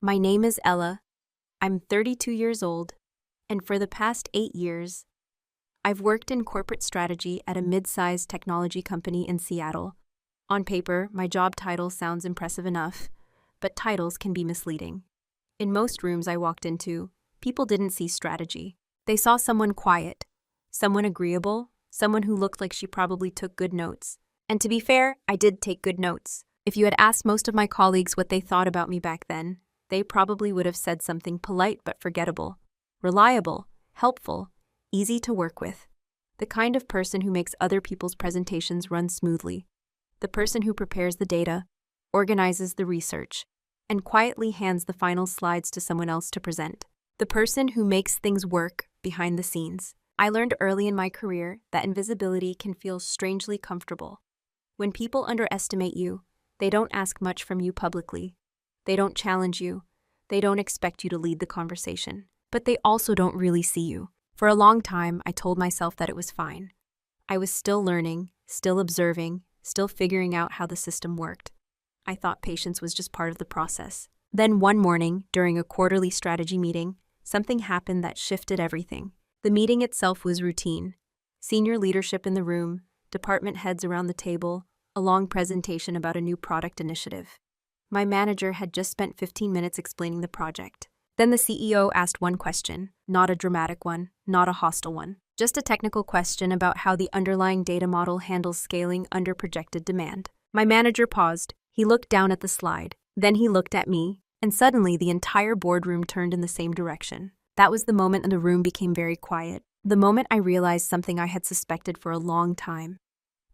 My name is Ella. I'm 32 years old, and for the past 8 years, I've worked in corporate strategy at a mid-sized technology company in Seattle. On paper, my job title sounds impressive enough, but titles can be misleading. In most rooms I walked into, people didn't see strategy. They saw someone quiet, someone agreeable, someone who looked like she probably took good notes. And to be fair, I did take good notes. If you had asked most of my colleagues what they thought about me back then, they probably would have said something polite but forgettable, reliable, helpful, easy to work with. The kind of person who makes other people's presentations run smoothly. The person who prepares the data, organizes the research, and quietly hands the final slides to someone else to present. The person who makes things work behind the scenes. I learned early in my career that invisibility can feel strangely comfortable. When people underestimate you, they don't ask much from you publicly. They don't challenge you. They don't expect you to lead the conversation. But they also don't really see you. For a long time, I told myself that it was fine. I was still learning, still observing, still figuring out how the system worked. I thought patience was just part of the process. Then one morning, during a quarterly strategy meeting, something happened that shifted everything. The meeting itself was routine. Senior leadership in the room, department heads around the table, a long presentation about a new product initiative. My manager had just spent 15 minutes explaining the project. Then the CEO asked one question, not a dramatic one, not a hostile one, just a technical question about how the underlying data model handles scaling under projected demand. My manager paused. He looked down at the slide. Then he looked at me, and suddenly the entire boardroom turned in the same direction. That was the moment the room became very quiet. The moment I realized something I had suspected for a long time,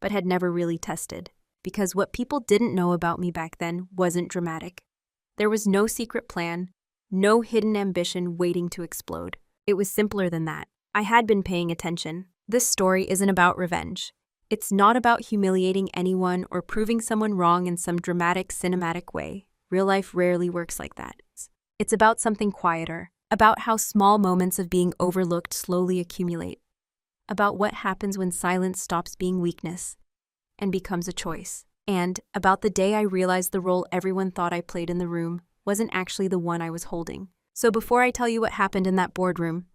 but had never really tested. Because what people didn't know about me back then wasn't dramatic. There was no secret plan, no hidden ambition waiting to explode. It was simpler than that. I had been paying attention. This story isn't about revenge. It's not about humiliating anyone or proving someone wrong in some dramatic, cinematic way. Real life rarely works like that. It's about something quieter, about how small moments of being overlooked slowly accumulate, about what happens when silence stops being weakness and becomes a choice, and about the day I realized the role everyone thought I played in the room wasn't actually the one I was holding. So before I tell you what happened in that boardroom,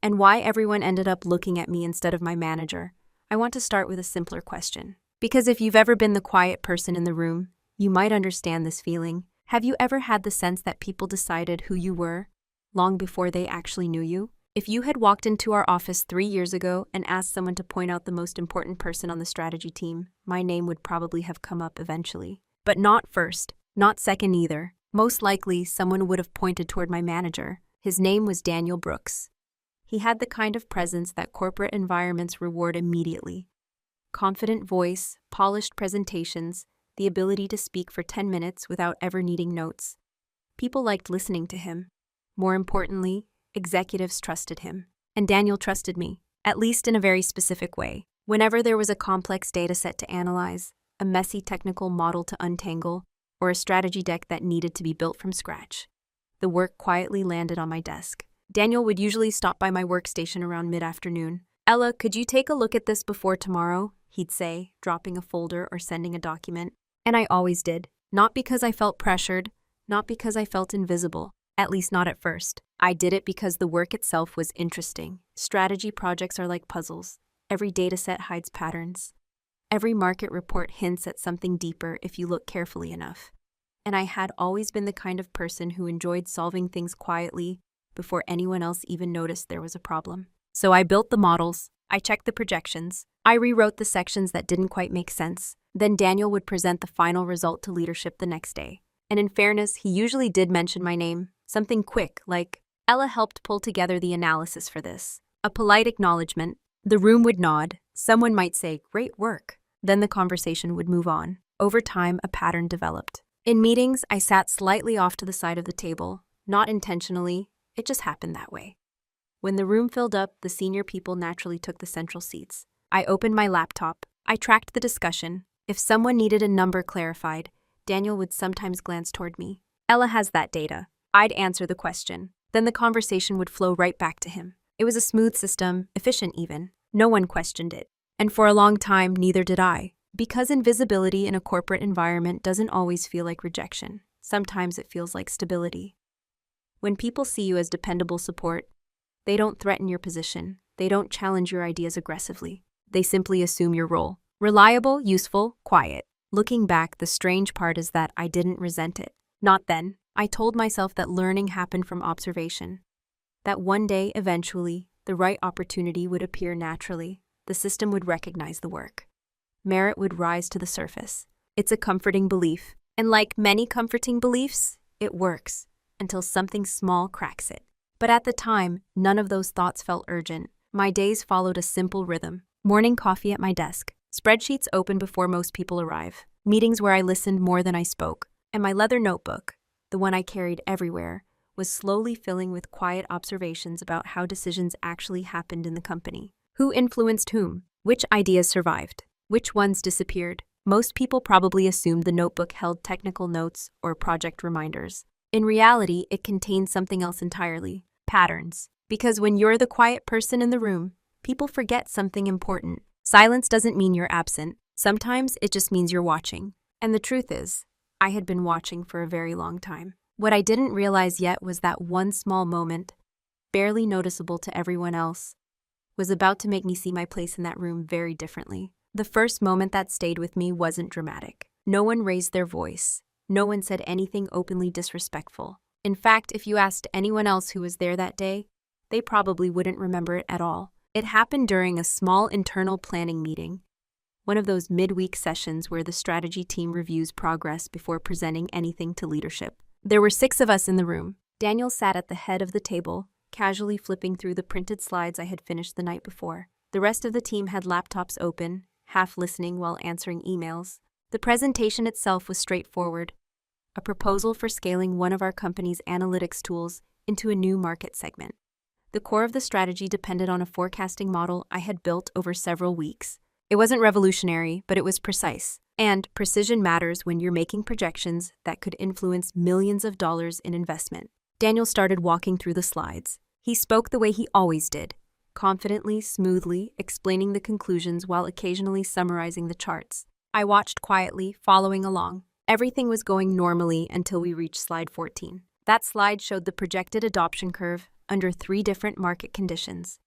and why everyone ended up looking at me instead of my manager, I want to start with a simpler question. Because if you've ever been the quiet person in the room, you might understand this feeling. Have you ever had the sense that people decided who you were long before they actually knew you? If you had walked into our office 3 years ago and asked someone to point out the most important person on the strategy team, my name would probably have come up eventually. But not first, not second either. Most likely, someone would have pointed toward my manager. His name was Daniel Brooks. He had the kind of presence that corporate environments reward immediately. Confident voice, polished presentations, the ability to speak for 10 minutes without ever needing notes. People liked listening to him. More importantly, executives trusted him. And Daniel trusted me, at least in a very specific way. Whenever there was a complex data set to analyze, a messy technical model to untangle, or a strategy deck that needed to be built from scratch, the work quietly landed on my desk. Daniel would usually stop by my workstation around mid-afternoon. "Ella, could you take a look at this before tomorrow?" he'd say, dropping a folder or sending a document. And I always did. Not because I felt pressured, not because I felt invisible. At least not at first. I did it because the work itself was interesting. Strategy projects are like puzzles. Every dataset hides patterns. Every market report hints at something deeper if you look carefully enough. And I had always been the kind of person who enjoyed solving things quietly before anyone else even noticed there was a problem. So I built the models, I checked the projections, I rewrote the sections that didn't quite make sense. Then Daniel would present the final result to leadership the next day. And in fairness, he usually did mention my name. Something quick, like, "Ella helped pull together the analysis for this." A polite acknowledgement. The room would nod. Someone might say, "Great work." Then the conversation would move on. Over time, a pattern developed. In meetings, I sat slightly off to the side of the table. Not intentionally, it just happened that way. When the room filled up, the senior people naturally took the central seats. I opened my laptop. I tracked the discussion. If someone needed a number clarified, Daniel would sometimes glance toward me. "Ella has that data." I'd answer the question. Then the conversation would flow right back to him. It was a smooth system, efficient even. No one questioned it. And for a long time, neither did I. Because invisibility in a corporate environment doesn't always feel like rejection. Sometimes it feels like stability. When people see you as dependable support, they don't threaten your position. They don't challenge your ideas aggressively. They simply assume your role. Reliable, useful, quiet. Looking back, the strange part is that I didn't resent it. Not then. I told myself that learning happened from observation. That one day, eventually, the right opportunity would appear naturally. The system would recognize the work. Merit would rise to the surface. It's a comforting belief. And like many comforting beliefs, it works until something small cracks it. But at the time, none of those thoughts felt urgent. My days followed a simple rhythm. Morning coffee at my desk. Spreadsheets open before most people arrive. Meetings where I listened more than I spoke. And my leather notebook, the one I carried everywhere, was slowly filling with quiet observations about how decisions actually happened in the company. Who influenced whom? Which ideas survived? Which ones disappeared? Most people probably assumed the notebook held technical notes or project reminders. In reality, it contained something else entirely. Patterns. Because when you're the quiet person in the room, people forget something important. Silence doesn't mean you're absent. Sometimes it just means you're watching. And the truth is, I had been watching for a very long time. What I didn't realize yet was that one small moment, barely noticeable to everyone else, was about to make me see my place in that room very differently. The first moment that stayed with me wasn't dramatic. No one raised their voice. No one said anything openly disrespectful. In fact, if you asked anyone else who was there that day, they probably wouldn't remember it at all. It happened during a small internal planning meeting, one of those midweek sessions where the strategy team reviews progress before presenting anything to leadership. There were 6 of us in the room. Daniel sat at the head of the table, casually flipping through the printed slides I had finished the night before. The rest of the team had laptops open, half listening while answering emails. The presentation itself was straightforward, a proposal for scaling one of our company's analytics tools into a new market segment. The core of the strategy depended on a forecasting model I had built over several weeks. It wasn't revolutionary, but it was precise. And precision matters when you're making projections that could influence millions of dollars in investment. Daniel started walking through the slides. He spoke the way he always did, confidently, smoothly, explaining the conclusions while occasionally summarizing the charts. I watched quietly, following along. Everything was going normally until we reached slide 14. That slide showed the projected adoption curve under 3 different market conditions.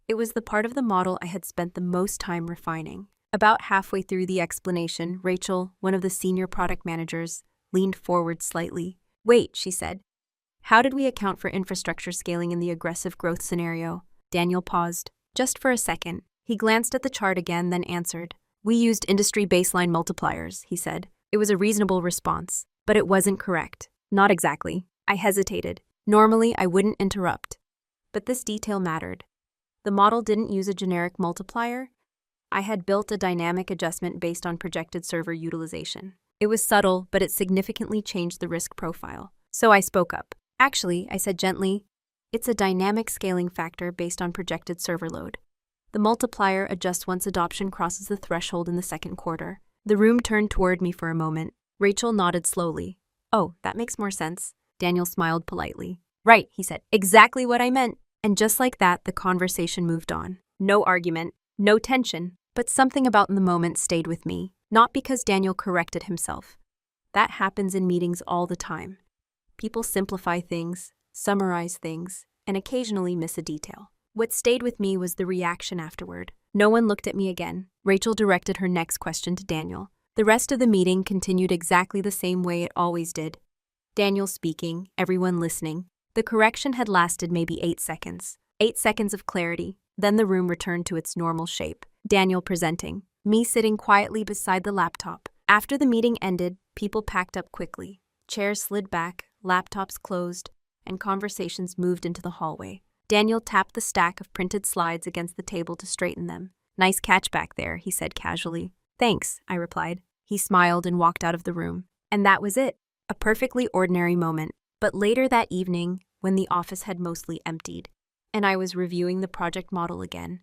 It was the part of the model I had spent the most time refining. About halfway through the explanation, Rachel, one of the senior product managers, leaned forward slightly. "Wait," she said. "How did we account for infrastructure scaling in the aggressive growth scenario?" Daniel paused. Just for a second. He glanced at the chart again, then answered. "We used industry baseline multipliers," he said. It was a reasonable response, but it wasn't correct. Not exactly. I hesitated. Normally, I wouldn't interrupt. But this detail mattered. The model didn't use a generic multiplier. I had built a dynamic adjustment based on projected server utilization. It was subtle, but it significantly changed the risk profile. So I spoke up. "Actually," I said gently, "it's a dynamic scaling factor based on projected server load. The multiplier adjusts once adoption crosses the threshold in the second quarter." The room turned toward me for a moment. Rachel nodded slowly. "Oh, that makes more sense." Daniel smiled politely. "Right," he said. "Exactly what I meant." And just like that, the conversation moved on. No argument, no tension, but something about the moment stayed with me. Not because Daniel corrected himself. That happens in meetings all the time. People simplify things, summarize things, and occasionally miss a detail. What stayed with me was the reaction afterward. No one looked at me again. Rachel directed her next question to Daniel. The rest of the meeting continued exactly the same way it always did. Daniel speaking, everyone listening. The correction had lasted maybe 8 seconds. 8 seconds of clarity. Then the room returned to its normal shape. Daniel presenting. Me sitting quietly beside the laptop. After the meeting ended, people packed up quickly. Chairs slid back, laptops closed, and conversations moved into the hallway. Daniel tapped the stack of printed slides against the table to straighten them. "Nice catch back there," he said casually. "Thanks," I replied. He smiled and walked out of the room. And that was it. A perfectly ordinary moment. But later that evening, when the office had mostly emptied, and I was reviewing the project model again,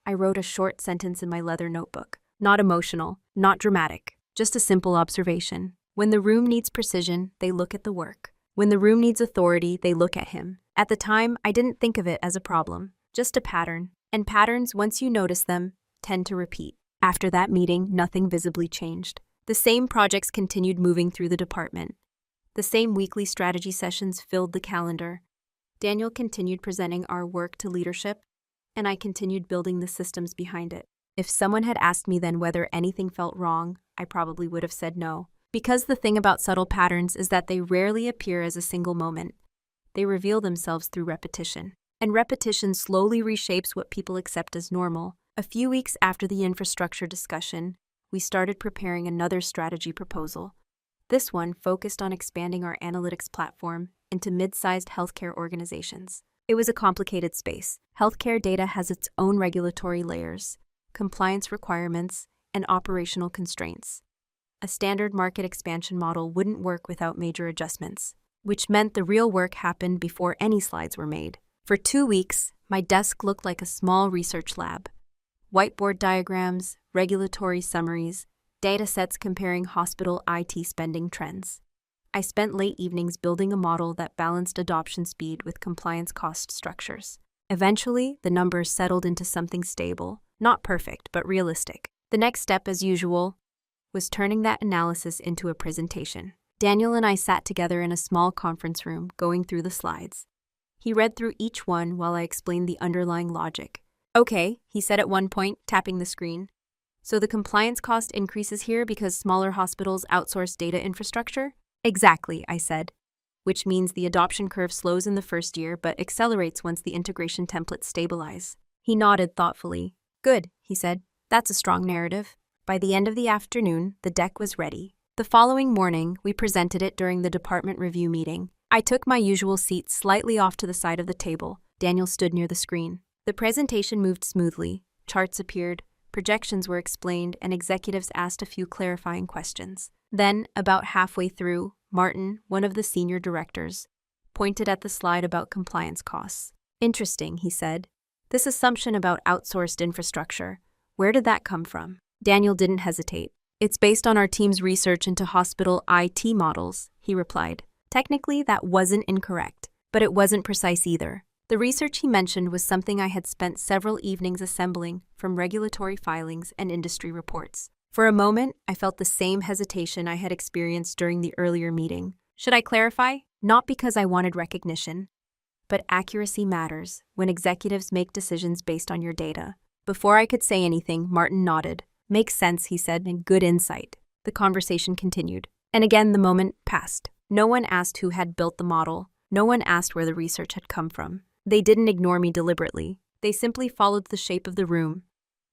I wrote a short sentence in my leather notebook. Not emotional, not dramatic, just a simple observation. When the room needs precision, they look at the work. When the room needs authority, they look at him. At the time, I didn't think of it as a problem, just a pattern. And patterns, once you notice them, tend to repeat. After that meeting, nothing visibly changed. The same projects continued moving through the department. The same weekly strategy sessions filled the calendar. Daniel continued presenting our work to leadership, and I continued building the systems behind it. If someone had asked me then whether anything felt wrong, I probably would have said no. Because the thing about subtle patterns is that they rarely appear as a single moment. They reveal themselves through repetition. And repetition slowly reshapes what people accept as normal. A few weeks after the infrastructure discussion, we started preparing another strategy proposal. This one focused on expanding our analytics platform into mid-sized healthcare organizations. It was a complicated space. Healthcare data has its own regulatory layers, compliance requirements, and operational constraints. A standard market expansion model wouldn't work without major adjustments, which meant the real work happened before any slides were made. For 2 weeks, my desk looked like a small research lab. Whiteboard diagrams, regulatory summaries, data sets comparing hospital IT spending trends. I spent late evenings building a model that balanced adoption speed with compliance cost structures. Eventually, the numbers settled into something stable, not perfect, but realistic. The next step, as usual, was turning that analysis into a presentation. Daniel and I sat together in a small conference room, going through the slides. He read through each one while I explained the underlying logic. "Okay," he said at one point, tapping the screen. "So the compliance cost increases here because smaller hospitals outsource data infrastructure?" "Exactly," I said, which means the adoption curve slows in the first year but accelerates once the integration templates stabilize. He nodded thoughtfully. "Good," he said. "That's a strong narrative." By the end of the afternoon, the deck was ready. The following morning, we presented it during the department review meeting. I took my usual seat slightly off to the side of the table. Daniel stood near the screen. The presentation moved smoothly. Charts appeared, projections were explained, and executives asked a few clarifying questions. Then, about halfway through, Martin, one of the senior directors, pointed at the slide about compliance costs. "Interesting," he said. "This assumption about outsourced infrastructure, where did that come from?" Daniel didn't hesitate. "It's based on our team's research into hospital IT models," he replied. Technically, that wasn't incorrect, but it wasn't precise either. The research he mentioned was something I had spent several evenings assembling from regulatory filings and industry reports. For a moment, I felt the same hesitation I had experienced during the earlier meeting. Should I clarify? Not because I wanted recognition, but accuracy matters when executives make decisions based on your data. Before I could say anything, Martin nodded. "Makes sense," he said, "and good insight." The conversation continued. And again, the moment passed. No one asked who had built the model. No one asked where the research had come from. They didn't ignore me deliberately. They simply followed the shape of the room.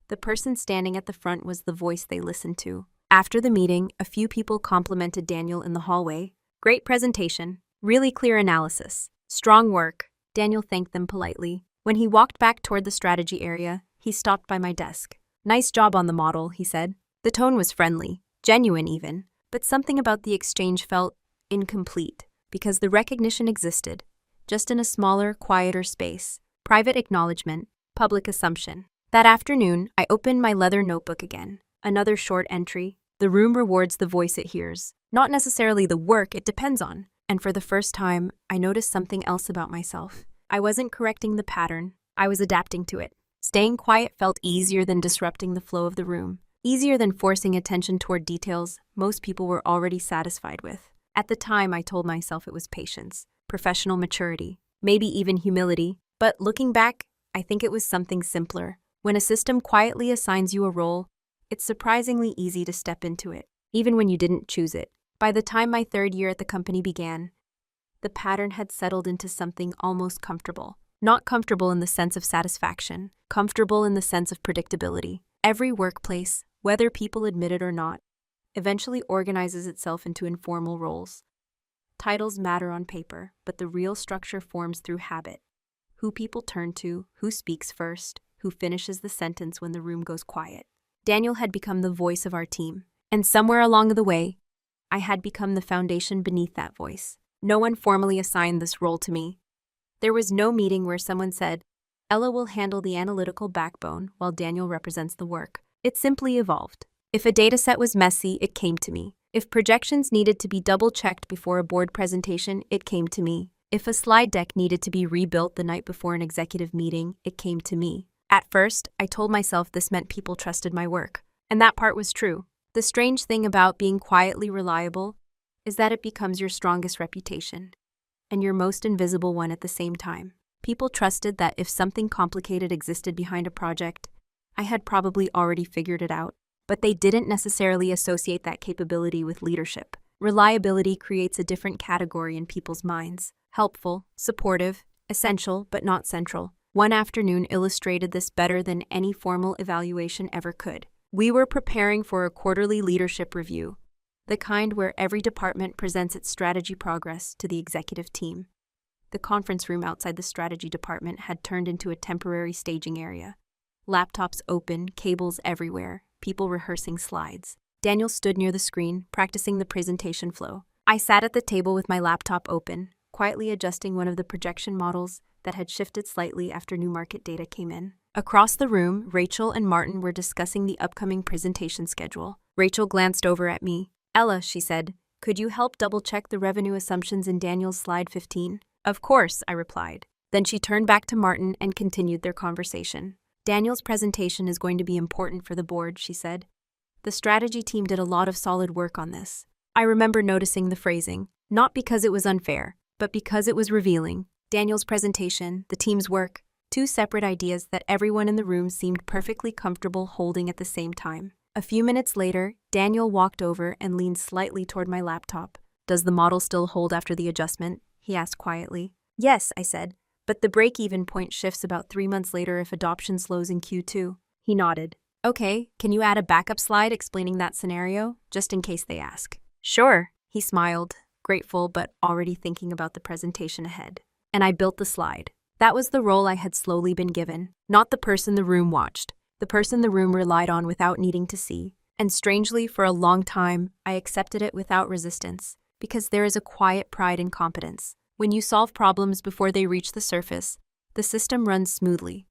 The person standing at the front was the voice they listened to. After the meeting, a few people complimented Daniel in the hallway. "Great presentation. Really clear analysis. Strong work." Daniel thanked them politely. When he walked back toward the strategy area, he stopped by my desk. "Nice job on the model," he said. The tone was friendly, genuine even, but something about the exchange felt incomplete, because the recognition existed, just in a smaller, quieter space. Private acknowledgement, public assumption. That afternoon, I opened my leather notebook again. Another short entry. "The room rewards the voice it hears, not necessarily the work it depends on." And for the first time, I noticed something else about myself. I wasn't correcting the pattern, I was adapting to it. Staying quiet felt easier than disrupting the flow of the room, easier than forcing attention toward details most people were already satisfied with. At the time, I told myself it was patience, professional maturity, maybe even humility. But looking back, I think it was something simpler. When a system quietly assigns you a role, it's surprisingly easy to step into it, even when you didn't choose it. By the time my 3rd year at the company began, the pattern had settled into something almost comfortable. Not comfortable in the sense of satisfaction, comfortable in the sense of predictability. Every workplace, whether people admit it or not, eventually organizes itself into informal roles. Titles matter on paper, but the real structure forms through habit. Who people turn to, who speaks first, who finishes the sentence when the room goes quiet. Daniel had become the voice of our team, and somewhere along the way, I had become the foundation beneath that voice. No one formally assigned this role to me. There was no meeting where someone said, "Ella will handle the analytical backbone while Daniel represents the work." It simply evolved. If a dataset was messy, it came to me. If projections needed to be double-checked before a board presentation, it came to me. If a slide deck needed to be rebuilt the night before an executive meeting, it came to me. At first, I told myself this meant people trusted my work. And that part was true. The strange thing about being quietly reliable is that it becomes your strongest reputation. and your most invisible one at the same time. People trusted that if something complicated existed behind a project, I had probably already figured it out. But they didn't necessarily associate that capability with leadership. Reliability creates a different category in people's minds. Helpful, supportive, essential, but not central. One afternoon illustrated this better than any formal evaluation ever could. We were preparing for a quarterly leadership review, the kind where every department presents its strategy progress to the executive team. The conference room outside the strategy department had turned into a temporary staging area. Laptops open, cables everywhere, people rehearsing slides. Daniel stood near the screen, practicing the presentation flow. I sat at the table with my laptop open, quietly adjusting one of the projection models that had shifted slightly after new market data came in. Across the room, Rachel and Martin were discussing the upcoming presentation schedule. Rachel glanced over at me. "Ella," she said, "could you help double-check the revenue assumptions in Daniel's slide 15? "Of course," I replied. Then she turned back to Martin and continued their conversation. "Daniel's presentation is going to be important for the board," she said. "The strategy team did a lot of solid work on this." I remember noticing the phrasing, not because it was unfair, but because it was revealing. Daniel's presentation, the team's work, two separate ideas that everyone in the room seemed perfectly comfortable holding at the same time. A few minutes later, Daniel walked over and leaned slightly toward my laptop. "Does the model still hold after the adjustment?" he asked quietly. "Yes," I said, "but the break-even point shifts about 3 months later if adoption slows in Q2. He nodded. "Okay, can you add a backup slide explaining that scenario, just in case they ask?" "Sure," he smiled, grateful but already thinking about the presentation ahead. And I built the slide. That was the role I had slowly been given, not the person the room watched, the person the room relied on without needing to see. And strangely, for a long time, I accepted it without resistance, because there is a quiet pride in competence. When you solve problems before they reach the surface, the system runs smoothly.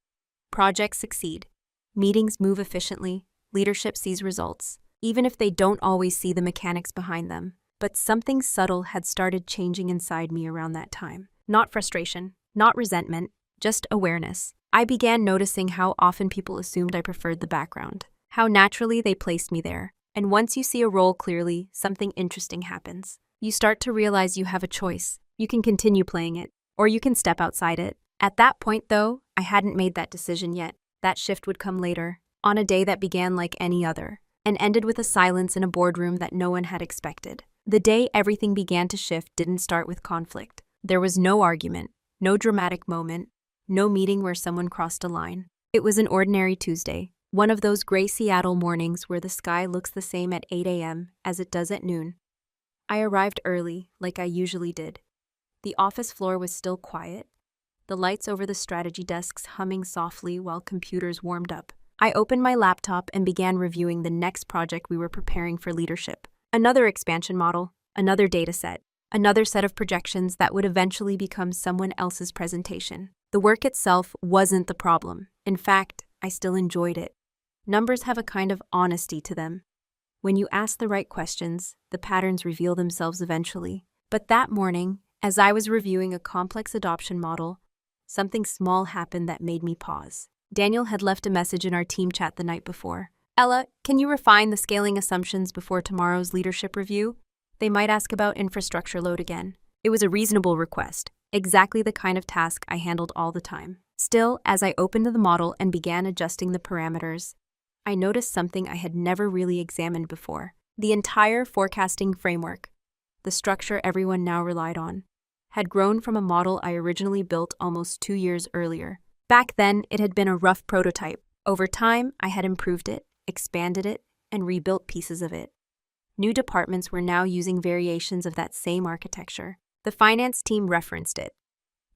Projects succeed. Meetings move efficiently. Leadership sees results, even if they don't always see the mechanics behind them. But something subtle had started changing inside me around that time. Not frustration, not resentment, just awareness. I began noticing how often people assumed I preferred the background, how naturally they placed me there. And once you see a role clearly, something interesting happens. You start to realize you have a choice. You can continue playing it, or you can step outside it. At that point, though, I hadn't made that decision yet. That shift would come later, on a day that began like any other, and ended with a silence in a boardroom that no one had expected. The day everything began to shift didn't start with conflict. There was no argument, no dramatic moment, no meeting where someone crossed a line. It was an ordinary Tuesday, one of those gray Seattle mornings where the sky looks the same at 8 a.m. as it does at noon. I arrived early, like I usually did. The office floor was still quiet, the lights over the strategy desks humming softly while computers warmed up. I opened my laptop and began reviewing the next project we were preparing for leadership. Another expansion model, another dataset, another set of projections that would eventually become someone else's presentation. The work itself wasn't the problem. In fact, I still enjoyed it. Numbers have a kind of honesty to them. When you ask the right questions, the patterns reveal themselves eventually. But that morning, as I was reviewing a complex adoption model, something small happened that made me pause. Daniel had left a message in our team chat the night before. "Ella, can you refine the scaling assumptions before tomorrow's leadership review? They might ask about infrastructure load again." It was a reasonable request, exactly the kind of task I handled all the time. Still, as I opened the model and began adjusting the parameters, I noticed something I had never really examined before. The entire forecasting framework, the structure everyone now relied on, had grown from a model I originally built almost 2 years earlier. Back then, it had been a rough prototype. Over time, I had improved it, expanded it, and rebuilt pieces of it. New departments were now using variations of that same architecture. The finance team referenced it.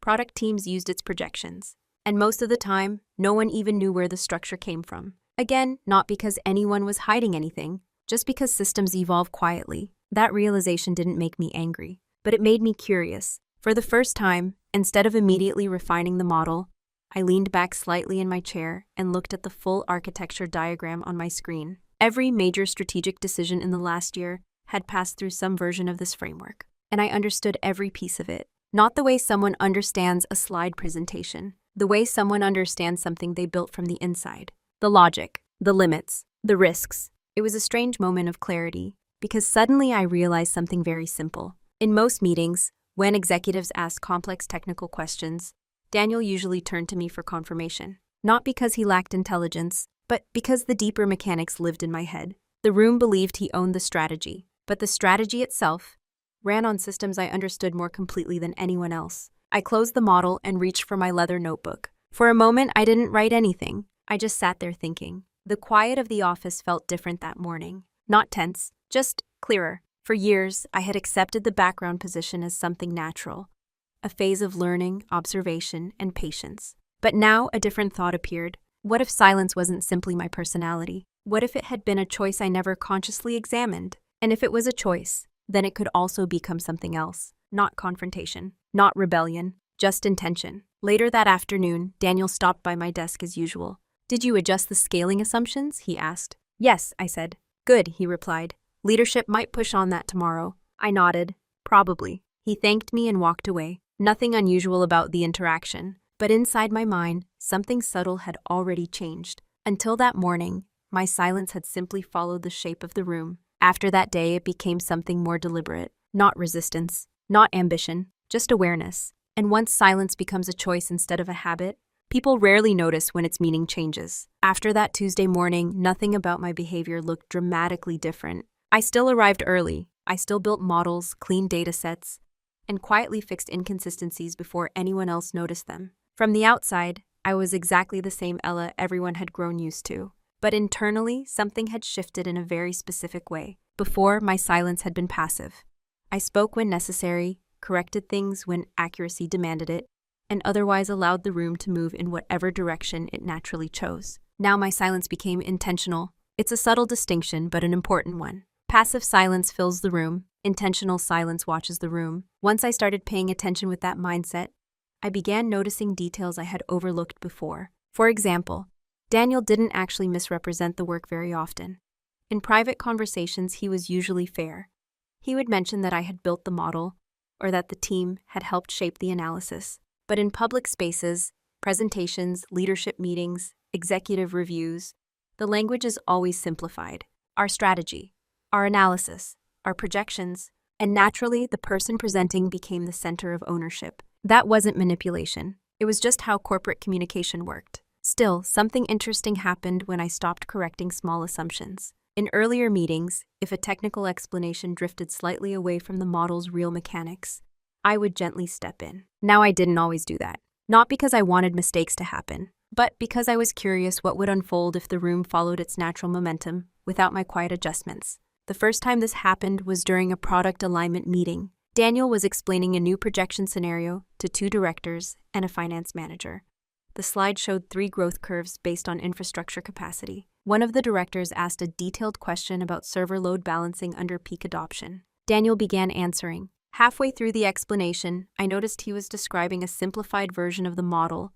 Product teams used its projections. And most of the time, no one even knew where the structure came from. Again, not because anyone was hiding anything, just because systems evolve quietly. That realization didn't make me angry, but it made me curious. For the first time, instead of immediately refining the model, I leaned back slightly in my chair and looked at the full architecture diagram on my screen. Every major strategic decision in the last year had passed through some version of this framework, and I understood every piece of it. Not the way someone understands a slide presentation, the way someone understands something they built from the inside. The logic, the limits, the risks. It was a strange moment of clarity, because suddenly I realized something very simple. In most meetings, When executives asked complex technical questions, Daniel usually turned to me for confirmation. Not because he lacked intelligence, but because the deeper mechanics lived in my head. The room believed he owned the strategy, but the strategy itself ran on systems I understood more completely than anyone else. I closed the model and reached for my leather notebook. For a moment, I didn't write anything. I just sat there thinking. The quiet of the office felt different that morning. Not tense, just clearer. For years, I had accepted the background position as something natural, a phase of learning, observation, and patience. But now a different thought appeared. What if silence wasn't simply my personality? What if it had been a choice I never consciously examined? And if it was a choice, then it could also become something else. Not confrontation, not rebellion, just intention. Later that afternoon, Daniel stopped by my desk as usual. "Did you adjust the scaling assumptions?" he asked. "Yes," I said. "Good," he replied. "Leadership might push on that tomorrow." I nodded. "Probably." He thanked me and walked away. Nothing unusual about the interaction, but inside my mind, something subtle had already changed. Until that morning, my silence had simply followed the shape of the room. After that day, it became something more deliberate. Not resistance, not ambition, just awareness. And once silence becomes a choice instead of a habit, people rarely notice when its meaning changes. After that Tuesday morning, nothing about my behavior looked dramatically different. I still arrived early. I still built models, cleaned data sets, and quietly fixed inconsistencies before anyone else noticed them. From the outside, I was exactly the same Ella everyone had grown used to. But internally, something had shifted in a very specific way. Before, my silence had been passive. I spoke when necessary, corrected things when accuracy demanded it, and otherwise allowed the room to move in whatever direction it naturally chose. Now my silence became intentional. It's a subtle distinction, but an important one. Passive silence fills the room. Intentional silence watches the room. Once I started paying attention with that mindset, I began noticing details I had overlooked before. For example, Daniel didn't actually misrepresent the work very often. In private conversations, he was usually fair. He would mention that I had built the model or that the team had helped shape the analysis. But in public spaces, presentations, leadership meetings, executive reviews, the language is always simplified. Our strategy, our analysis, our projections, and naturally, the person presenting became the center of ownership. That wasn't manipulation. It was just how corporate communication worked. Still, something interesting happened when I stopped correcting small assumptions. In earlier meetings, if a technical explanation drifted slightly away from the model's real mechanics, I would gently step in. Now I didn't always do that. Not because I wanted mistakes to happen, but because I was curious what would unfold if the room followed its natural momentum without my quiet adjustments. The first time this happened was during a product alignment meeting. Daniel was explaining a new projection scenario to 2 directors and a finance manager. The slide showed 3 growth curves based on infrastructure capacity. One of the directors asked a detailed question about server load balancing under peak adoption. Daniel began answering. Halfway through the explanation, I noticed he was describing a simplified version of the model,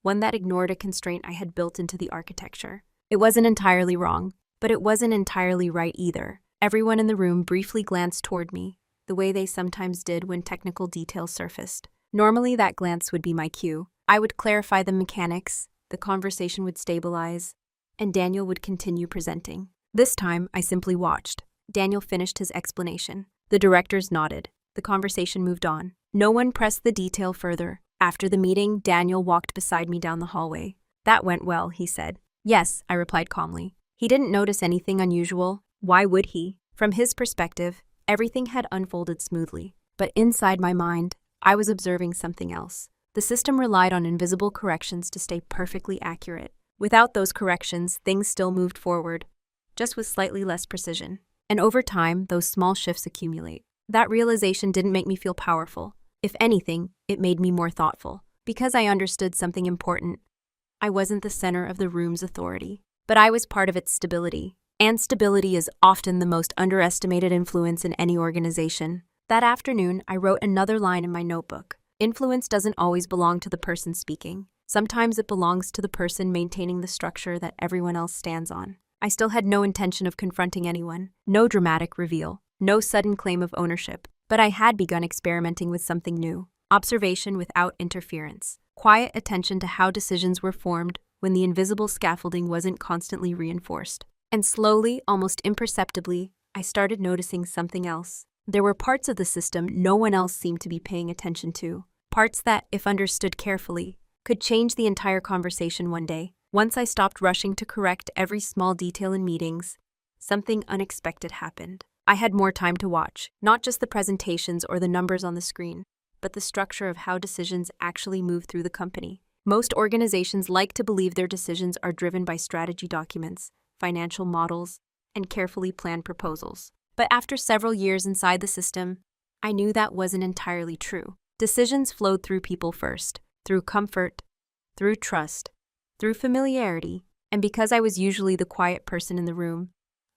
one that ignored a constraint I had built into the architecture. It wasn't entirely wrong, but it wasn't entirely right either. Everyone in the room briefly glanced toward me, the way they sometimes did when technical details surfaced. Normally, that glance would be my cue. I would clarify the mechanics, the conversation would stabilize, and Daniel would continue presenting. This time, I simply watched. Daniel finished his explanation. The directors nodded. The conversation moved on. No one pressed the detail further. After the meeting, Daniel walked beside me down the hallway. "That went well," he said. "Yes," I replied calmly. He didn't notice anything unusual. Why would he? From his perspective, everything had unfolded smoothly. But inside my mind, I was observing something else. The system relied on invisible corrections to stay perfectly accurate. Without those corrections, things still moved forward, just with slightly less precision. And over time, those small shifts accumulate. That realization didn't make me feel powerful. If anything, it made me more thoughtful. Because I understood something important. I wasn't the center of the room's authority, but I was part of its stability. And stability is often the most underestimated influence in any organization. That afternoon, I wrote another line in my notebook. Influence doesn't always belong to the person speaking. Sometimes it belongs to the person maintaining the structure that everyone else stands on. I still had no intention of confronting anyone, no dramatic reveal, no sudden claim of ownership, but I had begun experimenting with something new. Observation without interference. Quiet attention to how decisions were formed when the invisible scaffolding wasn't constantly reinforced. And slowly, almost imperceptibly, I started noticing something else. There were parts of the system no one else seemed to be paying attention to. Parts that, if understood carefully, could change the entire conversation one day. Once I stopped rushing to correct every small detail in meetings, something unexpected happened. I had more time to watch, not just the presentations or the numbers on the screen, but the structure of how decisions actually move through the company. Most organizations like to believe their decisions are driven by strategy documents, financial models, and carefully planned proposals. But after several years inside the system, I knew that wasn't entirely true. Decisions flowed through people first, through comfort, through trust, through familiarity, and because I was usually the quiet person in the room,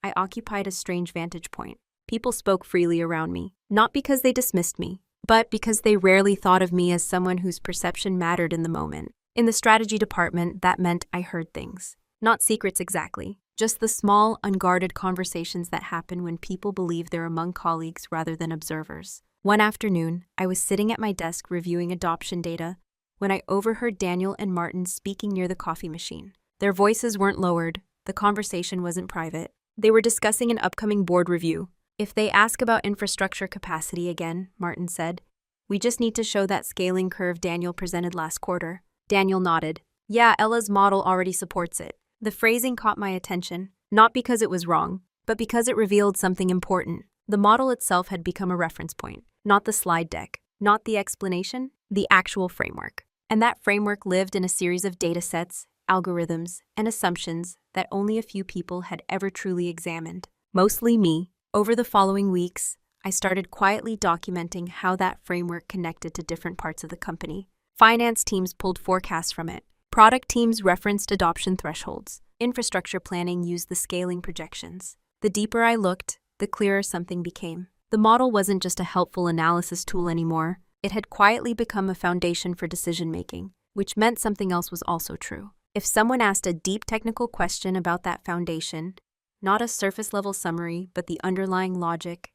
I occupied a strange vantage point. People spoke freely around me, not because they dismissed me, but because they rarely thought of me as someone whose perception mattered in the moment. In the strategy department, that meant I heard things. Not secrets exactly, just the small, unguarded conversations that happen when people believe they're among colleagues rather than observers. One afternoon, I was sitting at my desk reviewing adoption data when I overheard Daniel and Martin speaking near the coffee machine. Their voices weren't lowered, the conversation wasn't private. They were discussing an upcoming board review. If they ask about infrastructure capacity again, Martin said, we just need to show that scaling curve Daniel presented last quarter. Daniel nodded. Yeah, Ella's model already supports it. The phrasing caught my attention, not because it was wrong, but because it revealed something important. The model itself had become a reference point, not the slide deck, not the explanation, the actual framework. And that framework lived in a series of datasets, algorithms, and assumptions that only a few people had ever truly examined. Mostly me. Over the following weeks, I started quietly documenting how that framework connected to different parts of the company. Finance teams pulled forecasts from it. Product teams referenced adoption thresholds. Infrastructure planning used the scaling projections. The deeper I looked, the clearer something became. The model wasn't just a helpful analysis tool anymore. It had quietly become a foundation for decision-making, which meant something else was also true. If someone asked a deep technical question about that foundation, not a surface-level summary, but the underlying logic,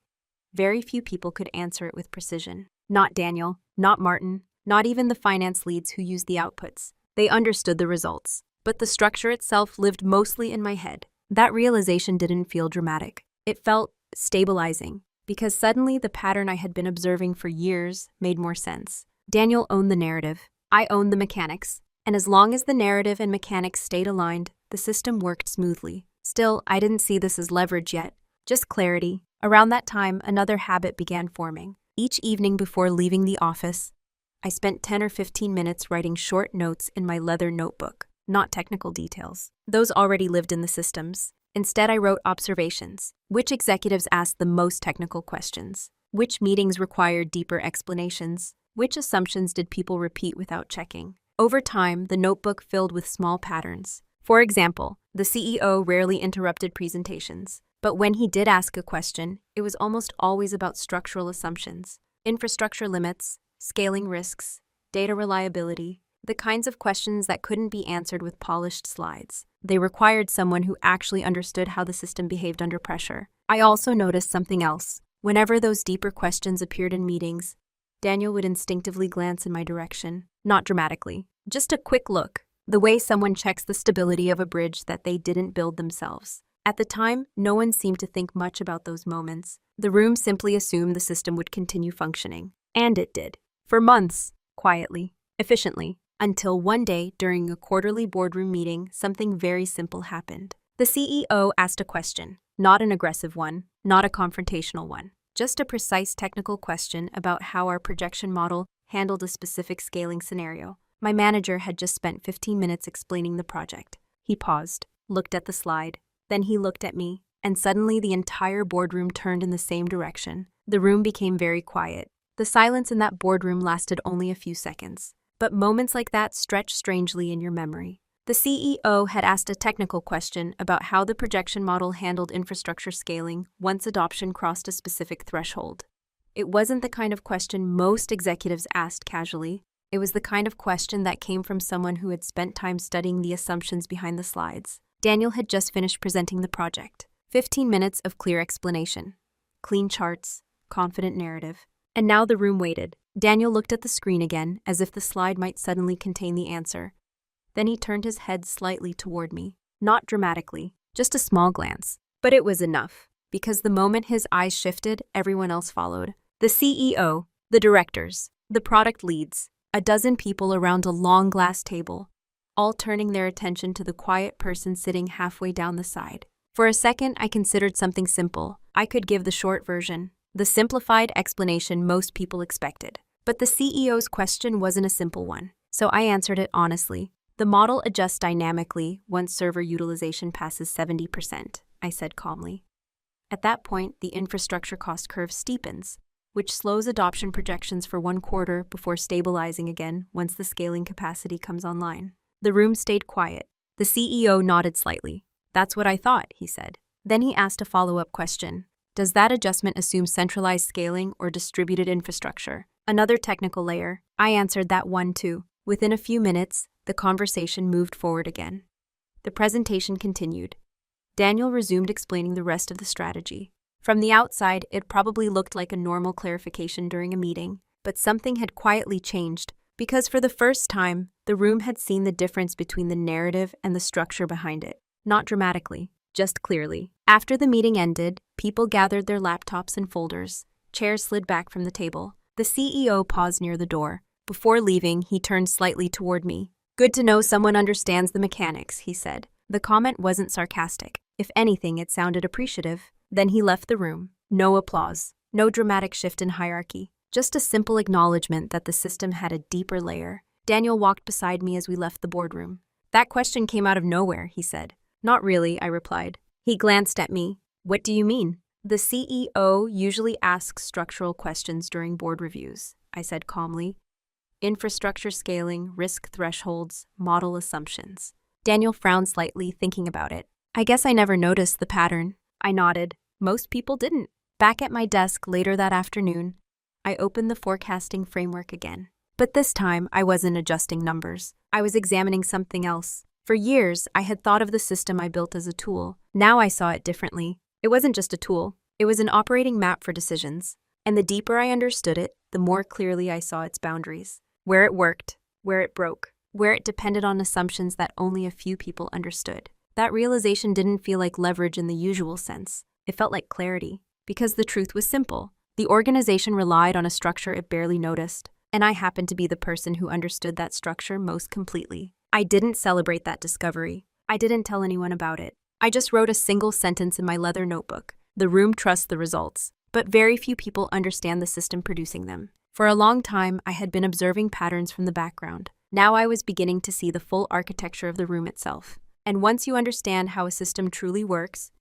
very few people could answer it with precision. Not Daniel, not Martin, not even the finance leads who used the outputs. They understood the results, but the structure itself lived mostly in my head. That realization didn't feel dramatic. It felt stabilizing, because suddenly the pattern I had been observing for years made more sense. Daniel owned the narrative. I owned the mechanics. And as long as the narrative and mechanics stayed aligned, the system worked smoothly. Still, I didn't see this as leverage yet, just clarity. Around that time, another habit began forming. Each evening before leaving the office, I spent 10 or 15 minutes writing short notes in my leather notebook, not technical details. Those already lived in the systems. Instead, I wrote observations. Which executives asked the most technical questions? Which meetings required deeper explanations? Which assumptions did people repeat without checking? Over time, the notebook filled with small patterns. For example, the CEO rarely interrupted presentations, but when he did ask a question, it was almost always about structural assumptions, infrastructure limits, scaling risks, data reliability, the kinds of questions that couldn't be answered with polished slides. They required someone who actually understood how the system behaved under pressure. I also noticed something else. Whenever those deeper questions appeared in meetings, Daniel would instinctively glance in my direction, not dramatically, just a quick look, the way someone checks the stability of a bridge that they didn't build themselves. At the time, no one seemed to think much about those moments. The room simply assumed the system would continue functioning. And it did. For months, quietly, efficiently, until one day during a quarterly boardroom meeting, something very simple happened. The CEO asked a question, not an aggressive one, not a confrontational one, just a precise technical question about how our projection model handled a specific scaling scenario. My manager had just spent 15 minutes explaining the project. He paused, looked at the slide, then he looked at me, and suddenly the entire boardroom turned in the same direction. The room became very quiet. The silence in that boardroom lasted only a few seconds. But moments like that stretch strangely in your memory. The CEO had asked a technical question about how the projection model handled infrastructure scaling once adoption crossed a specific threshold. It wasn't the kind of question most executives asked casually. It was the kind of question that came from someone who had spent time studying the assumptions behind the slides. Daniel had just finished presenting the project. 15 minutes of clear explanation. Clean charts, confident narrative. And now the room waited. Daniel looked at the screen again, as if the slide might suddenly contain the answer. Then he turned his head slightly toward me. Not dramatically, just a small glance. But it was enough. because the moment his eyes shifted, everyone else followed. The CEO, the directors, the product leads, a dozen people around a long glass table, all turning their attention to the quiet person sitting halfway down the side. For a second, I considered something simple. I could give the short version, the simplified explanation most people expected. But the CEO's question wasn't a simple one, so I answered it honestly. The model adjusts dynamically once server utilization passes 70%, I said calmly. At that point, the infrastructure cost curve steepens, which slows adoption projections for 1 quarter before stabilizing again once the scaling capacity comes online. The room stayed quiet. The CEO nodded slightly. That's what I thought, he said. Then he asked a follow-up question. Does that adjustment assume centralized scaling or distributed infrastructure? Another technical layer. I answered that one too. Within a few minutes, the conversation moved forward again. The presentation continued. Daniel resumed explaining the rest of the strategy. From the outside, it probably looked like a normal clarification during a meeting, but something had quietly changed, because for the first time, the room had seen the difference between the narrative and the structure behind it. Not dramatically, just clearly. After the meeting ended, people gathered their laptops and folders. Chairs slid back from the table. The CEO paused near the door. Before leaving, he turned slightly toward me. Good to know someone understands the mechanics, he said. The comment wasn't sarcastic. If anything, it sounded appreciative. Then he left the room. No applause. No dramatic shift in hierarchy. Just a simple acknowledgement that the system had a deeper layer. Daniel walked beside me as we left the boardroom. That question came out of nowhere, he said. Not really, I replied. He glanced at me. What do you mean? The CEO usually asks structural questions during board reviews, I said calmly. Infrastructure scaling, risk thresholds, model assumptions. Daniel frowned slightly, thinking about it. I guess I never noticed the pattern. I nodded. Most people didn't. Back at my desk later that afternoon, I opened the forecasting framework again. But this time, I wasn't adjusting numbers. I was examining something else. For years, I had thought of the system I built as a tool. Now I saw it differently. It wasn't just a tool. It was an operating map for decisions. And the deeper I understood it, the more clearly I saw its boundaries. Where it worked, where it broke, where it depended on assumptions that only a few people understood. That realization didn't feel like leverage in the usual sense. It felt like clarity. Because the truth was simple. The organization relied on a structure it barely noticed. And I happened to be the person who understood that structure most completely. I didn't celebrate that discovery. I didn't tell anyone about it. I just wrote a single sentence in my leather notebook. The room trusts the results, but very few people understand the system producing them. For a long time, I had been observing patterns from the background. Now I was beginning to see the full architecture of the room itself. And once you understand how a system truly works,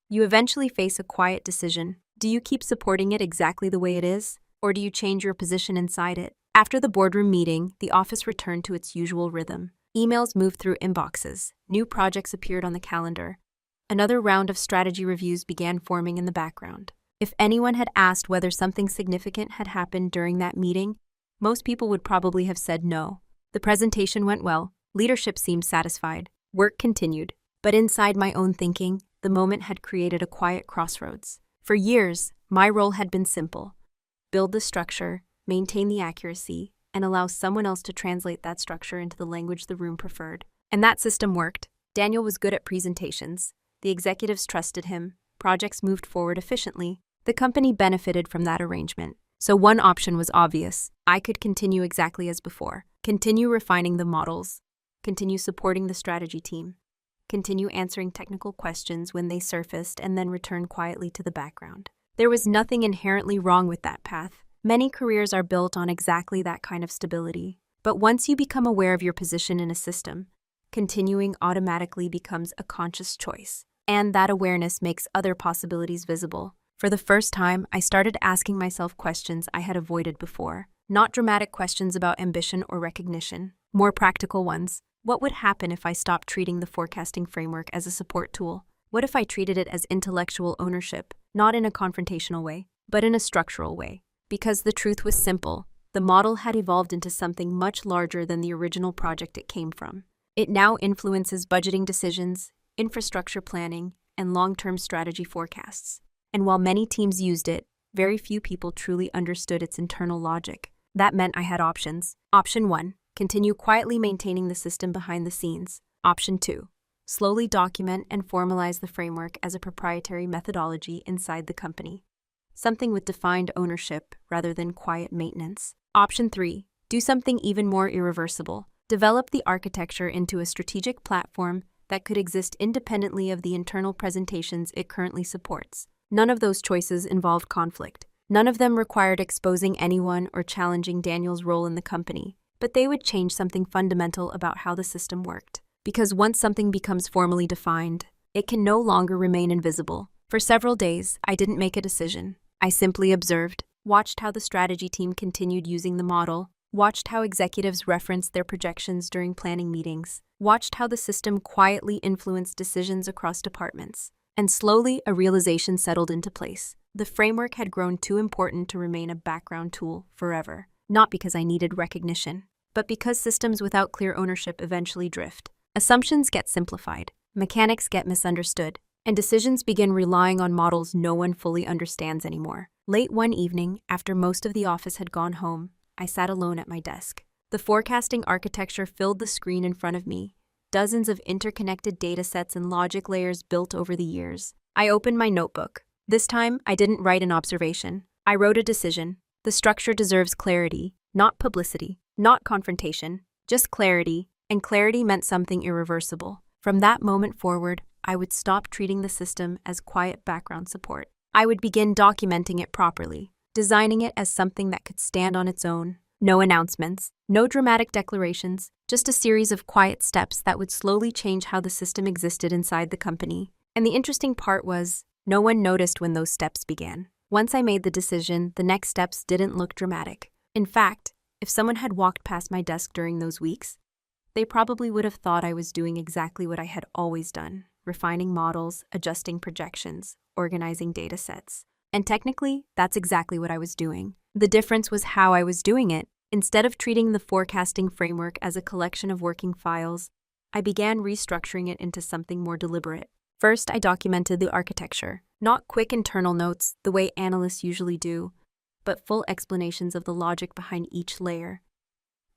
you eventually face a quiet decision. Do you keep supporting it exactly the way it is, or do you change your position inside it? After the boardroom meeting, the office returned to its usual rhythm. Emails moved through inboxes. New projects appeared on the calendar. Another round of strategy reviews began forming in the background. If anyone had asked whether something significant had happened during that meeting, most people would probably have said no. The presentation went well. Leadership seemed satisfied. Work continued. But inside my own thinking, the moment had created a quiet crossroads. For years, my role had been simple. Build the structure, maintain the accuracy, and allow someone else to translate that structure into the language the room preferred. And that system worked. Daniel was good at presentations. The executives trusted him. Projects moved forward efficiently. The company benefited from that arrangement. So one option was obvious. I could continue exactly as before. Continue refining the models. Continue supporting the strategy team. Continue answering technical questions when they surfaced and then return quietly to the background. There was nothing inherently wrong with that path. Many careers are built on exactly that kind of stability. But once you become aware of your position in a system, continuing automatically becomes a conscious choice. And that awareness makes other possibilities visible. For the first time, I started asking myself questions I had avoided before. Not dramatic questions about ambition or recognition, more practical ones. What would happen if I stopped treating the forecasting framework as a support tool? What if I treated it as intellectual ownership, not in a confrontational way, but in a structural way? Because the truth was simple. The model had evolved into something much larger than the original project it came from. It now influences budgeting decisions, infrastructure planning, and long-term strategy forecasts. And while many teams used it, very few people truly understood its internal logic. That meant I had options. Option 1, continue quietly maintaining the system behind the scenes. Option 2, slowly document and formalize the framework as a proprietary methodology inside the company. Something with defined ownership rather than quiet maintenance. Option 3. Do something even more irreversible. Develop the architecture into a strategic platform that could exist independently of the internal presentations it currently supports. None of those choices involved conflict. None of them required exposing anyone or challenging Daniel's role in the company, but they would change something fundamental about how the system worked. Because once something becomes formally defined, it can no longer remain invisible. For several days, I didn't make a decision. I simply observed, watched how the strategy team continued using the model, watched how executives referenced their projections during planning meetings, watched how the system quietly influenced decisions across departments. And slowly, a realization settled into place. The framework had grown too important to remain a background tool forever, not because I needed recognition, but because systems without clear ownership eventually drift. Assumptions get simplified, mechanics get misunderstood, and decisions begin relying on models no one fully understands anymore. Late one evening, after most of the office had gone home, I sat alone at my desk. The forecasting architecture filled the screen in front of me, dozens of interconnected datasets and logic layers built over the years. I opened my notebook. This time, I didn't write an observation. I wrote a decision. The structure deserves clarity, not publicity, not confrontation, just clarity, and clarity meant something irreversible. From that moment forward, I would stop treating the system as quiet background support. I would begin documenting it properly, designing it as something that could stand on its own. No announcements, no dramatic declarations, just a series of quiet steps that would slowly change how the system existed inside the company. And the interesting part was, no one noticed when those steps began. Once I made the decision, the next steps didn't look dramatic. In fact, if someone had walked past my desk during those weeks, they probably would have thought I was doing exactly what I had always done, refining models, adjusting projections, organizing datasets. And technically, that's exactly what I was doing. The difference was how I was doing it. Instead of treating the forecasting framework as a collection of working files, I began restructuring it into something more deliberate. First, I documented the architecture, not quick internal notes the way analysts usually do, but full explanations of the logic behind each layer.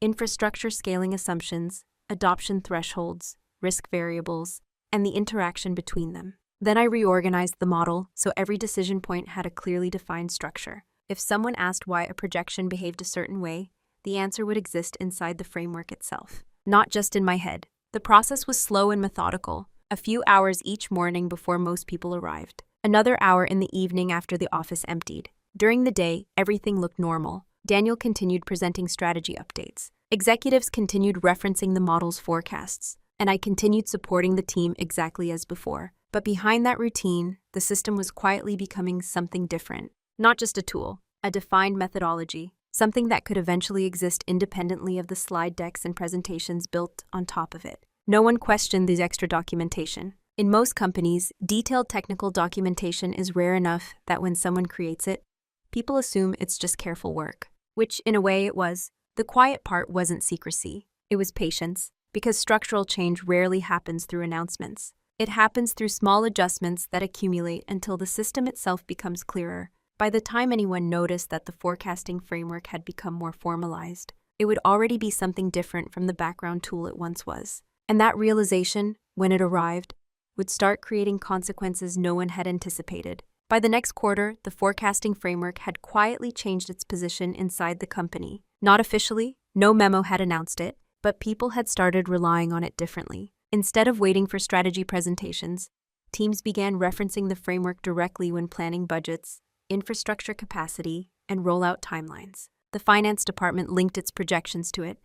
Infrastructure scaling assumptions, adoption thresholds, risk variables, and the interaction between them. Then I reorganized the model so every decision point had a clearly defined structure. If someone asked why a projection behaved a certain way, the answer would exist inside the framework itself, not just in my head. The process was slow and methodical, a few hours each morning before most people arrived, another hour in the evening after the office emptied. During the day, everything looked normal. Daniel continued presenting strategy updates. Executives continued referencing the model's forecasts, and I continued supporting the team exactly as before. But behind that routine, the system was quietly becoming something different. Not just a tool, a defined methodology, something that could eventually exist independently of the slide decks and presentations built on top of it. No one questioned this extra documentation. In most companies, detailed technical documentation is rare enough that when someone creates it, people assume it's just careful work, which in a way it was. The quiet part wasn't secrecy, it was patience, because structural change rarely happens through announcements. It happens through small adjustments that accumulate until the system itself becomes clearer. By the time anyone noticed that the forecasting framework had become more formalized, it would already be something different from the background tool it once was. And that realization, when it arrived, would start creating consequences no one had anticipated. By the next quarter, the forecasting framework had quietly changed its position inside the company. Not officially, no memo had announced it, but people had started relying on it differently. Instead of waiting for strategy presentations, teams began referencing the framework directly when planning budgets, infrastructure capacity, and rollout timelines. The finance department linked its projections to it.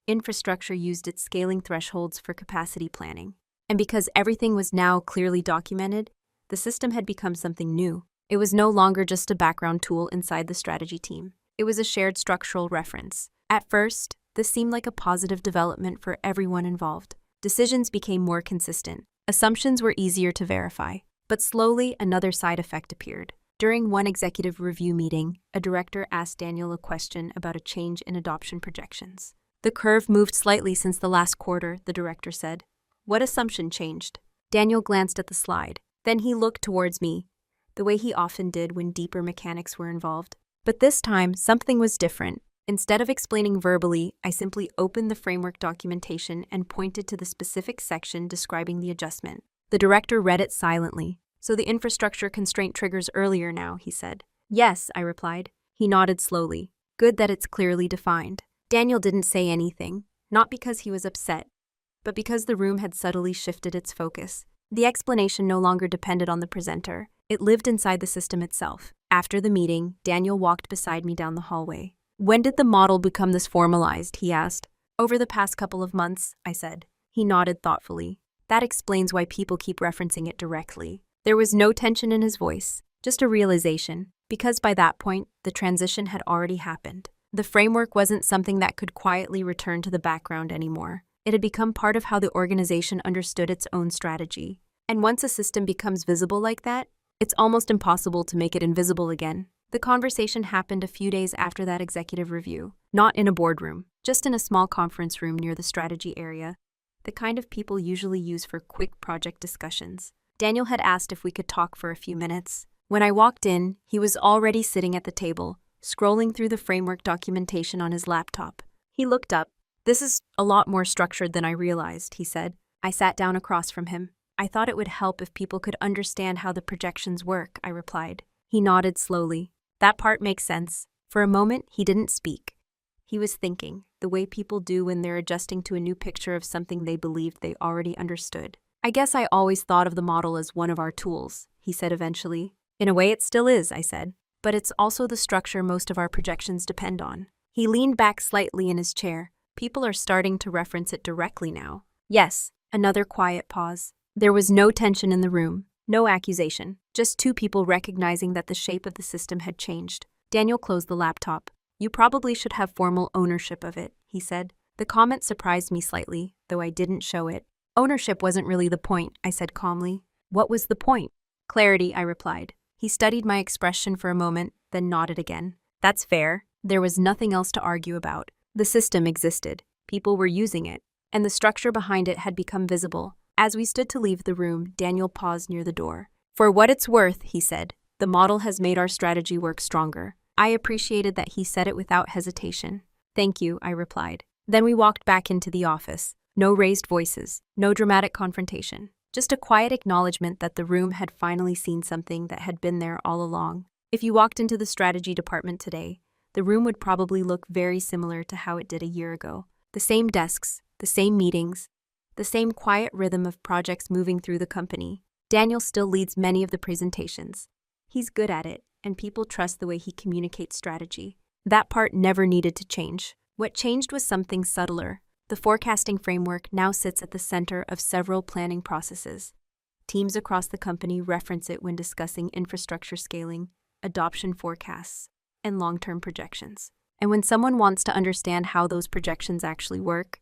Infrastructure used its scaling thresholds for capacity planning. And because everything was now clearly documented, the system had become something new. It was no longer just a background tool inside the strategy team. It was a shared structural reference. At first, this seemed like a positive development for everyone involved. Decisions became more consistent. Assumptions were easier to verify. But slowly, another side effect appeared. During one executive review meeting, a director asked Daniel a question about a change in adoption projections. The curve moved slightly since the last quarter, the director said. What assumption changed? Daniel glanced at the slide. Then he looked towards me, the way he often did when deeper mechanics were involved. But this time, something was different. Instead of explaining verbally, I simply opened the framework documentation and pointed to the specific section describing the adjustment. The director read it silently. "So the infrastructure constraint triggers earlier now," he said. "Yes," I replied. He nodded slowly. "Good that it's clearly defined." Daniel didn't say anything, not because he was upset, but because the room had subtly shifted its focus. The explanation no longer depended on the presenter. It lived inside the system itself. After the meeting, Daniel walked beside me down the hallway. "When did the model become this formalized?" he asked. "Over the past couple of months," I said. He nodded thoughtfully. "That explains why people keep referencing it directly." There was no tension in his voice, just a realization, because by that point, the transition had already happened. The framework wasn't something that could quietly return to the background anymore. It had become part of how the organization understood its own strategy. And once a system becomes visible like that, it's almost impossible to make it invisible again. The conversation happened a few days after that executive review, not in a boardroom, just in a small conference room near the strategy area, the kind of people usually use for quick project discussions. Daniel had asked if we could talk for a few minutes. When I walked in, he was already sitting at the table, scrolling through the framework documentation on his laptop. He looked up. "This is a lot more structured than I realized," he said. I sat down across from him. "I thought it would help if people could understand how the projections work," I replied. He nodded slowly. "That part makes sense." For a moment, he didn't speak. He was thinking, the way people do when they're adjusting to a new picture of something they believed they already understood. "I guess I always thought of the model as one of our tools," he said eventually. "In a way, it still is," I said. "But it's also the structure most of our projections depend on." He leaned back slightly in his chair. "People are starting to reference it directly now." "Yes." Another quiet pause. There was no tension in the room, no accusation, just two people recognizing that the shape of the system had changed. Daniel closed the laptop. "You probably should have formal ownership of it," he said. The comment surprised me slightly, though I didn't show it. "Ownership wasn't really the point," I said calmly. "What was the point?" "Clarity," I replied. He studied my expression for a moment, then nodded again. "That's fair." There was nothing else to argue about. The system existed. People were using it, and the structure behind it had become visible. As we stood to leave the room, Daniel paused near the door. "For what it's worth," he said, "the model has made our strategy work stronger." I appreciated that he said it without hesitation. "Thank you," I replied. Then we walked back into the office. No raised voices, no dramatic confrontation. Just a quiet acknowledgement that the room had finally seen something that had been there all along. If you walked into the strategy department today, the room would probably look very similar to how it did a year ago. The same desks, the same meetings, the same quiet rhythm of projects moving through the company. Daniel still leads many of the presentations. He's good at it, and people trust the way he communicates strategy. That part never needed to change. What changed was something subtler. The forecasting framework now sits at the center of several planning processes. Teams across the company reference it when discussing infrastructure scaling, adoption forecasts, and long-term projections. And when someone wants to understand how those projections actually work,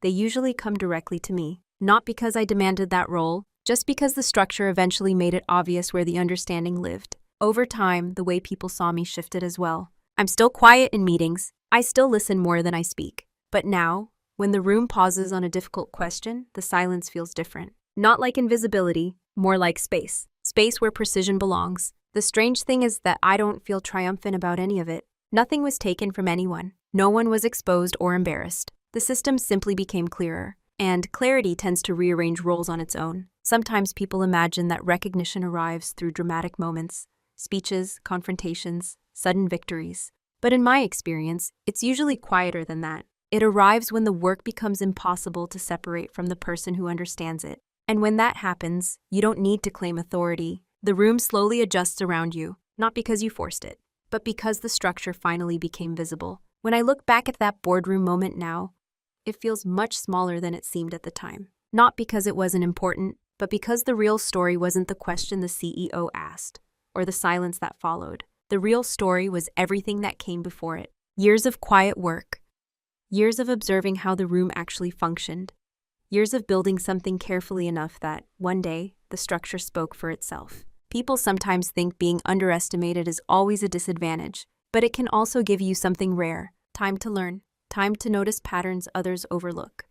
they usually come directly to me. Not because I demanded that role, just because the structure eventually made it obvious where the understanding lived. Over time, the way people saw me shifted as well. I'm still quiet in meetings. I still listen more than I speak. But now, when the room pauses on a difficult question, the silence feels different. Not like invisibility, more like space. Space where precision belongs. The strange thing is that I don't feel triumphant about any of it. Nothing was taken from anyone. No one was exposed or embarrassed. The system simply became clearer. And clarity tends to rearrange roles on its own. Sometimes people imagine that recognition arrives through dramatic moments, speeches, confrontations, sudden victories. But in my experience, it's usually quieter than that. It arrives when the work becomes impossible to separate from the person who understands it. And when that happens, you don't need to claim authority. The room slowly adjusts around you, not because you forced it, but because the structure finally became visible. When I look back at that boardroom moment now, it feels much smaller than it seemed at the time. Not because it wasn't important, but because the real story wasn't the question the CEO asked, or the silence that followed. The real story was everything that came before it. Years of quiet work. Years of observing how the room actually functioned. Years of building something carefully enough that, one day, the structure spoke for itself. People sometimes think being underestimated is always a disadvantage, but it can also give you something rare. Time to learn. Time to notice patterns others overlook.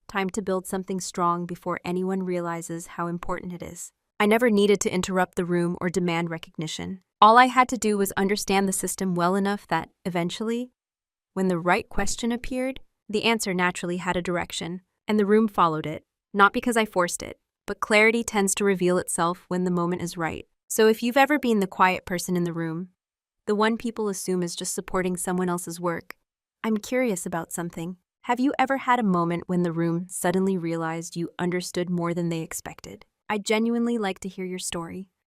Time to build something strong before anyone realizes how important it is. I never needed to interrupt the room or demand recognition. All I had to do was understand the system well enough that, eventually, When the right question appeared, the answer naturally had a direction, and the room followed it, not because I forced it, but clarity tends to reveal itself when the moment is right. So if you've ever been the quiet person in the room, the one people assume is just supporting someone else's work, I'm curious about something. Have you ever had a moment when the room suddenly realized you understood more than they expected? I'd genuinely like to hear your story.